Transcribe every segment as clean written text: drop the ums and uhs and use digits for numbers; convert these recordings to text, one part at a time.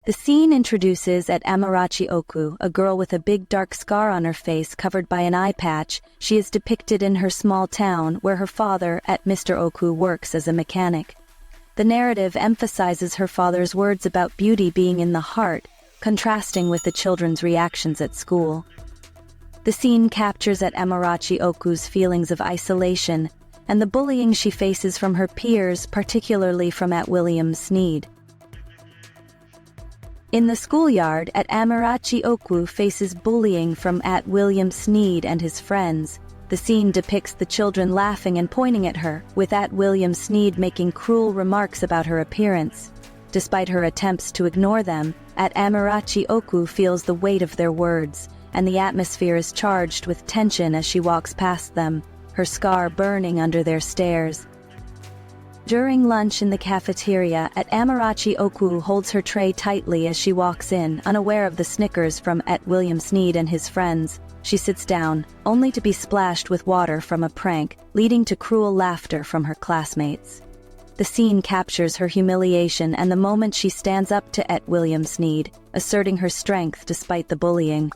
The scene introduces at Amarachi Oku, a girl with a big dark scar on her face covered by an eye patch. She is depicted in her small town where her father, at Mr. Oku, works as a mechanic. The narrative emphasizes her father's words about beauty being in the heart, contrasting with the children's reactions at school. The scene captures at Amarachi Oku's feelings of isolation and the bullying she faces from her peers, particularly from at William Sneed. In the schoolyard, at Amarachi Oku faces bullying from at William Sneed and his friends. The scene depicts the children laughing and pointing at her, with at William Sneed making cruel remarks about her appearance. Despite her attempts to ignore them, at Amarachi Oku feels the weight of their words, and the atmosphere is charged with tension as she walks past them, her scar burning under their stares. During lunch in the cafeteria, at Amarachi Oku holds her tray tightly as she walks in, unaware of the snickers from at William Sneed and his friends. She sits down, only to be splashed with water from a prank, leading to cruel laughter from her classmates. The scene captures her humiliation and the moment she stands up to at William Sneed, asserting her strength despite the bullying.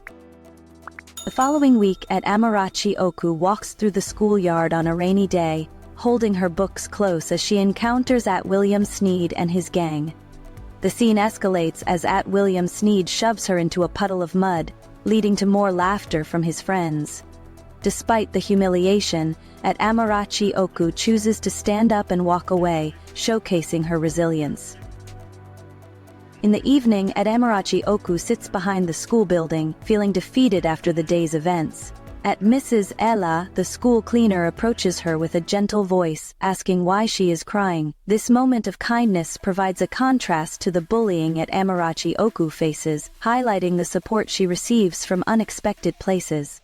The following week, at Amarachi Oku walks through the schoolyard on a rainy day, holding her books close as she encounters at William Sneed and his gang. The scene escalates as at William Sneed shoves her into a puddle of mud, leading to more laughter from his friends. Despite the humiliation, at Amarachi Oku chooses to stand up and walk away, showcasing her resilience. In the evening, at Amarachi Oku sits behind the school building, feeling defeated after the day's events. At Mrs. Ella, the school cleaner approaches her with a gentle voice, asking why she is crying. This moment of kindness provides a contrast to the bullying at Amarachi Oku faces, highlighting the support she receives from unexpected places.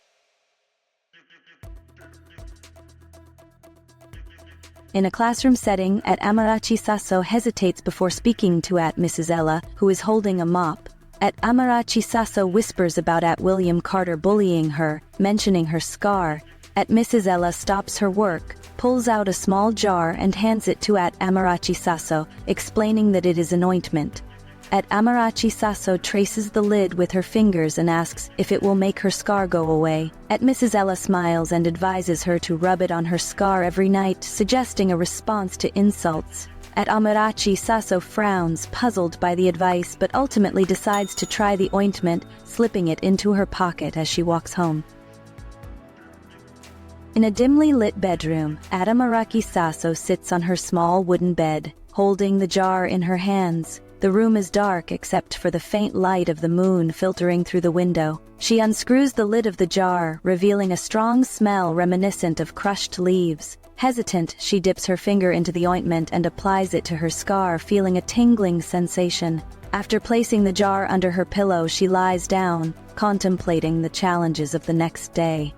In a classroom setting, at Amarachi Saso hesitates before speaking to at Mrs. Ella, who is holding a mop. At Amarachi Saso whispers about at William Carter bullying her, mentioning her scar. At Mrs. Ella stops her work, pulls out a small jar and hands it to at Amarachi Saso, explaining that it is an ointment. At Amarachi Saso traces the lid with her fingers and asks if it will make her scar go away. At Mrs. Ella smiles and advises her to rub it on her scar every night, suggesting a response to insults. At Amarachi Saso frowns, puzzled by the advice, but ultimately decides to try the ointment, slipping it into her pocket as she walks home. In a dimly lit bedroom, at Amarachi Saso sits on her small wooden bed, holding the jar in her hands. The room is dark except for the faint light of the moon filtering through the window. She unscrews the lid of the jar, revealing a strong smell reminiscent of crushed leaves. Hesitant, she dips her finger into the ointment and applies it to her scar, feeling a tingling sensation. After placing the jar under her pillow, she lies down, contemplating the challenges of the next day.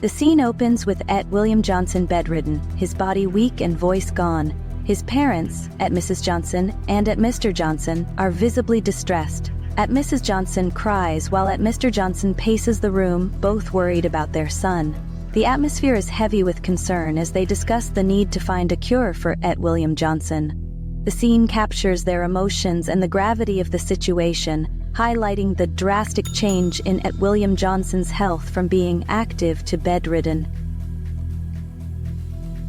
The scene opens with at William Johnson bedridden, his body weak and voice gone. His parents, at Mrs. Johnson and at Mr. Johnson, are visibly distressed. At Mrs. Johnson cries while at Mr. Johnson paces the room, both worried about their son. The atmosphere is heavy with concern as they discuss the need to find a cure for at William Johnson. The scene captures their emotions and the gravity of the situation, highlighting the drastic change in at William Johnson's health from being active to bedridden.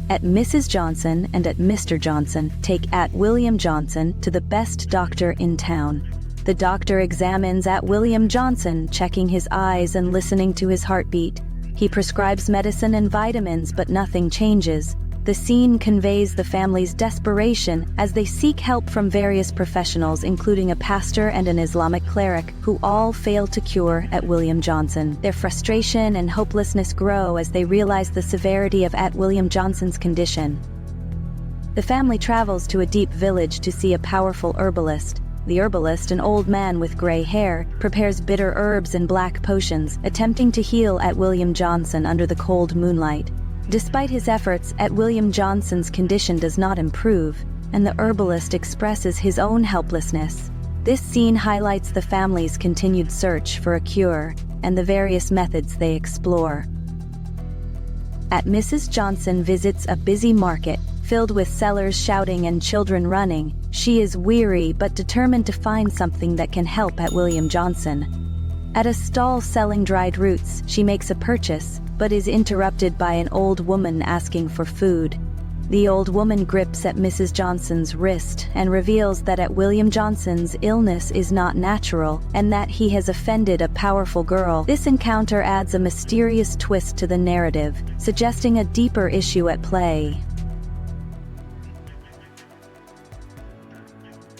At Mrs. Johnson and at Mr. Johnson take at William Johnson to the best doctor in town. The doctor examines at William Johnson, checking his eyes and listening to his heartbeat. He prescribes medicine and vitamins, but nothing changes. The scene conveys the family's desperation as they seek help from various professionals, including a pastor and an Islamic cleric, who all fail to cure at William Johnson. Their frustration and hopelessness grow as they realize the severity of at William Johnson's condition. The family travels to a deep village to see a powerful herbalist. The herbalist, an old man with gray hair, prepares bitter herbs and black potions, attempting to heal at William Johnson under the cold moonlight. Despite his efforts, at William Johnson's condition does not improve, and the herbalist expresses his own helplessness. This scene highlights the family's continued search for a cure and the various methods they explore. At Mrs. Johnson visits a busy market, filled with sellers shouting and children running. She is weary but determined to find something that can help at William Johnson. At a stall selling dried roots, she makes a purchase, but is interrupted by an old woman asking for food. The old woman grips at Mrs. Johnson's wrist and reveals that at William Johnson's illness is not natural and that he has offended a powerful girl. This encounter adds a mysterious twist to the narrative, suggesting a deeper issue at play.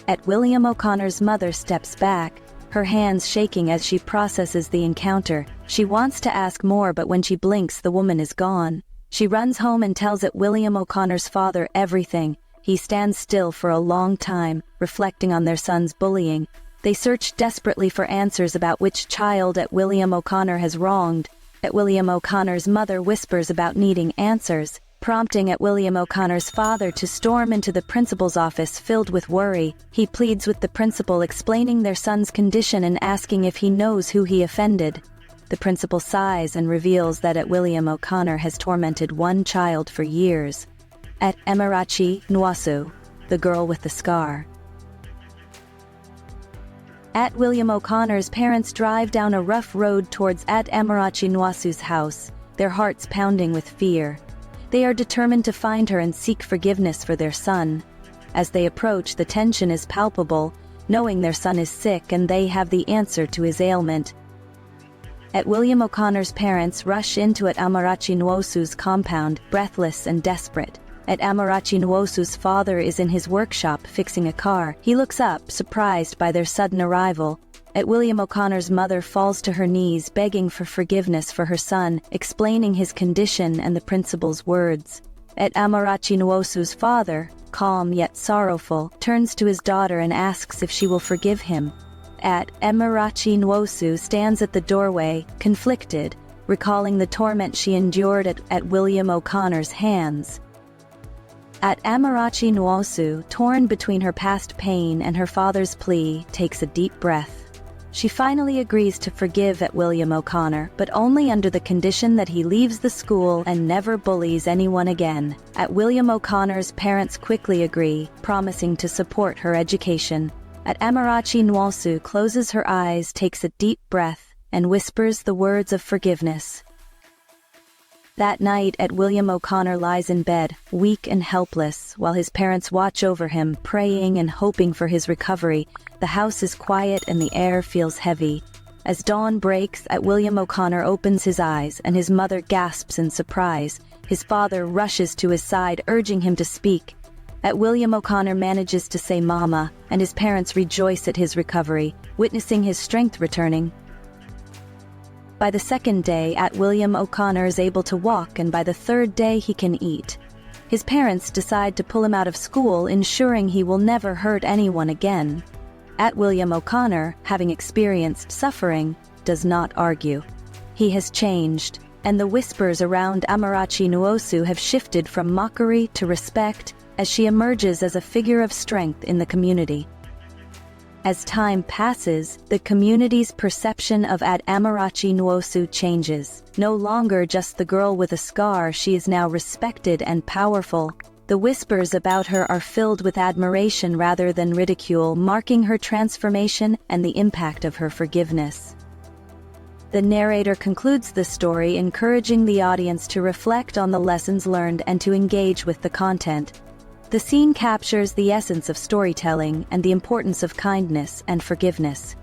At William O'Connor's mother steps back, her hands shaking as she processes the encounter. She wants to ask more, but when she blinks, the woman is gone. She runs home and tells at William O'Connor's father everything. He stands still for a long time, reflecting on their son's bullying. They search desperately for answers about which child at William O'Connor has wronged. At William O'Connor's mother whispers about needing answers, prompting at William O'Connor's father to storm into the principal's office filled with worry. He pleads with the principal, explaining their son's condition and asking if he knows who he offended. The principal sighs and reveals that at William O'Connor has tormented one child for years. At Amarachi Nwasu, the girl with the scar. At William O'Connor's parents drive down a rough road towards at Amarachi Nwasu's house, their hearts pounding with fear. They are determined to find her and seek forgiveness for their son. As they approach, the tension is palpable, knowing their son is sick and they have the answer to his ailment. At William O'Connor's parents rush into at Amarachi Nwosu's compound, breathless and desperate. At Amarachi Nwosu's father is in his workshop fixing a car. He looks up, surprised by their sudden arrival. At William O'Connor's mother falls to her knees, begging for forgiveness for her son, explaining his condition and the principal's words. At Amarachi Nwosu's father, calm yet sorrowful, turns to his daughter and asks if she will forgive him. At Amarachi Nwosu stands at the doorway, conflicted, recalling the torment she endured at William O'Connor's hands. At Amarachi Nwosu, torn between her past pain and her father's plea, takes a deep breath. She finally agrees to forgive at William O'Connor, but only under the condition that he leaves the school and never bullies anyone again. At William O'Connor's parents quickly agree, promising to support her education. At Amarachi Nwosu closes her eyes, takes a deep breath, and whispers the words of forgiveness. That night, at William O'Connor lies in bed, weak and helpless, while his parents watch over him, praying and hoping for his recovery. The house is quiet and the air feels heavy. As dawn breaks, at William O'Connor opens his eyes and his mother gasps in surprise. His father rushes to his side, urging him to speak. At William O'Connor manages to say "Mama," and his parents rejoice at his recovery, witnessing his strength returning. By the second day, at William O'Connor is able to walk, and by the third day he can eat. His parents decide to pull him out of school, ensuring he will never hurt anyone again. At William O'Connor, having experienced suffering, does not argue. He has changed, and the whispers around Amarachi Nwosu have shifted from mockery to respect, as she emerges as a figure of strength in the community. As time passes, the community's perception of at Amarachi Nwosu changes. No longer just the girl with a scar, she is now respected and powerful. The whispers about her are filled with admiration rather than ridicule, marking her transformation and the impact of her forgiveness. The narrator concludes the story, encouraging the audience to reflect on the lessons learned and to engage with the content. The scene captures the essence of storytelling and the importance of kindness and forgiveness.